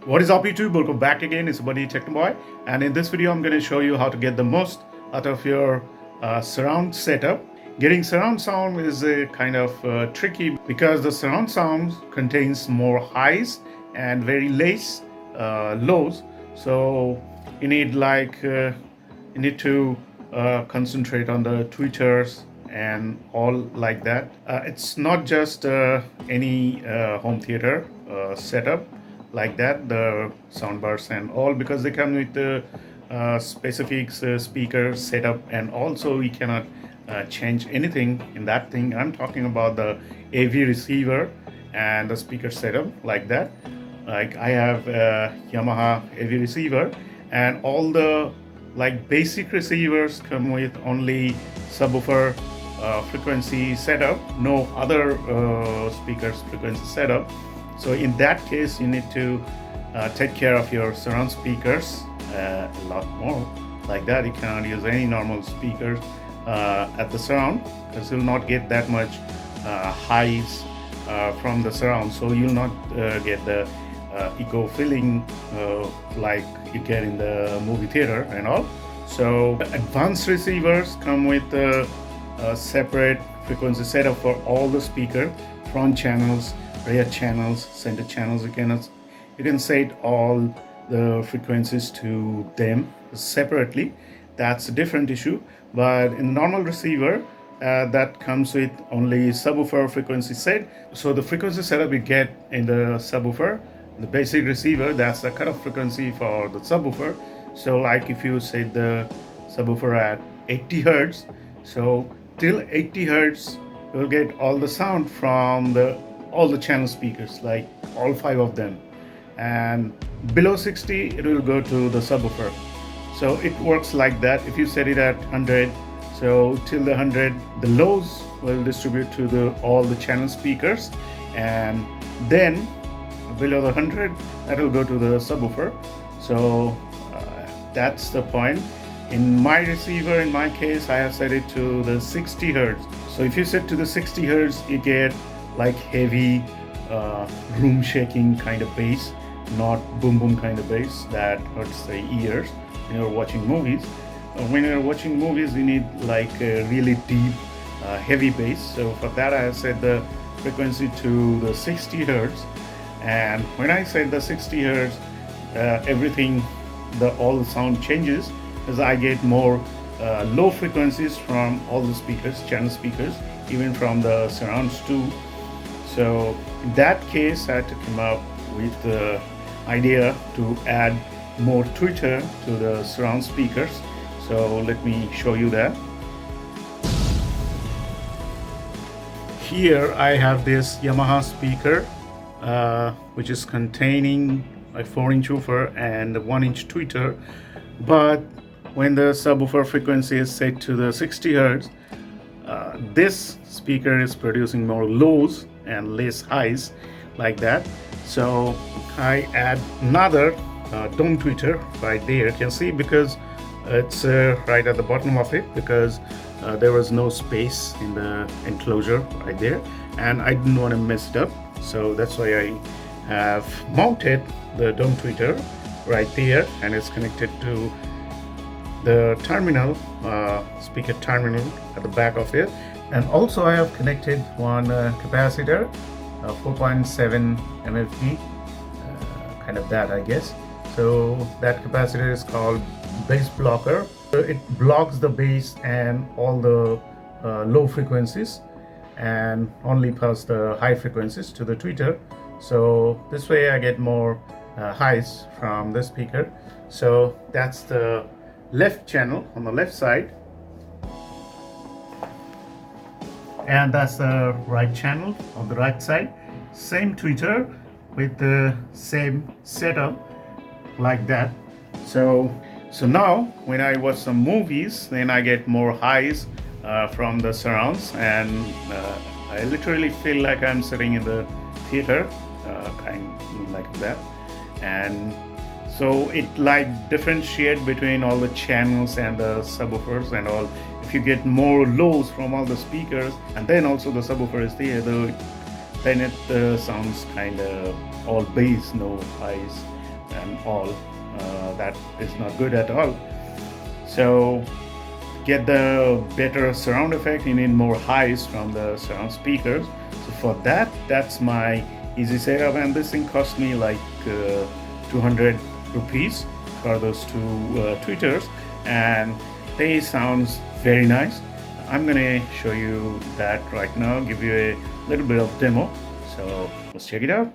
What is up YouTube? Welcome back again. It's buddy technoboy, and in this video I'm going to show you how to get the most out of your surround setup. Getting surround sound is kind of tricky because the surround sound contains more highs and very less lows. So you need to concentrate on the tweeters and all like that. It's not just any home theater setup like that, the soundbars and all, because they come with the specific speaker setup, and also we cannot change anything in that thing. I'm talking about the AV receiver and the speaker setup like that. Like I have a Yamaha AV receiver, and all the basic receivers come with only subwoofer frequency setup, no other speakers frequency setup. So in that case, you need to take care of your surround speakers a lot more. Like that, you cannot use any normal speakers at the surround, because you'll not get that much highs from the surround. So you'll not get the echo feeling like you get in the movie theater and all. So advanced receivers come with a separate frequency setup for all the speaker, front channels, rear channels, center channels. You can set all the frequencies to them separately. That's a different issue. But in the normal receiver, that comes with only subwoofer frequency set. So the frequency setup you get in the subwoofer, the basic receiver, that's the cutoff frequency for the subwoofer. So like if you set the subwoofer at 80 hertz, so till 80 hertz you'll get all the sound from all the channel speakers, like all 5 of them, and below 60 it will go to the subwoofer. So it works like that. If you set it at 100, so till the 100 the lows will distribute to all the channel speakers, and then below the 100 that will go to the subwoofer. So that's the point. In my receiver, in my case, I have set it to the 60 hertz. So if you set to the 60 hertz, you get like heavy room shaking kind of bass, not boom boom kind of bass that hurts the ears when you're watching movies. When you're watching movies, you need like a really deep heavy bass. So for that I have set the frequency to the 60 hertz, and when I set the 60 hertz, all the sound changes, because I get more low frequencies from all the speakers, channel speakers, even from the surrounds too. So in that case, I had to come up with the idea to add more tweeter to the surround speakers. So let me show you that. Here I have this Yamaha speaker, which is containing a 4-inch woofer and a 1-inch tweeter. But when the subwoofer frequency is set to the 60 hertz, this speaker is producing more lows and less highs like that. So I add another dome tweeter right there. You can see, because it's right at the bottom of it, because there was no space in the enclosure right there, and I didn't want to mess it up. So that's why I have mounted the dome tweeter right there, and it's connected to the terminal, speaker terminal at the back of it. And also I have connected one capacitor, 4.7 MFP, kind of that, I guess. So that capacitor is called bass blocker. It blocks the bass and all the low frequencies, and only pass the high frequencies to the tweeter. So this way I get more highs from the speaker. So that's the left channel on the left side, and that's the right channel on the right side. Same tweeter with the same setup like that. So now when I watch some movies, then I get more highs from the surrounds, and I literally feel like I'm sitting in the theater, kind of like that. And so it like differentiate between all the channels and the subwoofers and all. If you get more lows from all the speakers, and then also the subwoofer is there, then it sounds kind of all bass, no highs. and all. That is not good at all. So get the better surround effect, you need more highs from the surround speakers. So for that, that's my easy setup, and this thing cost me like 200 rupees for those two tweeters, and they sounds very nice. I'm gonna show you that right now, give you a little bit of demo. So let's check it out.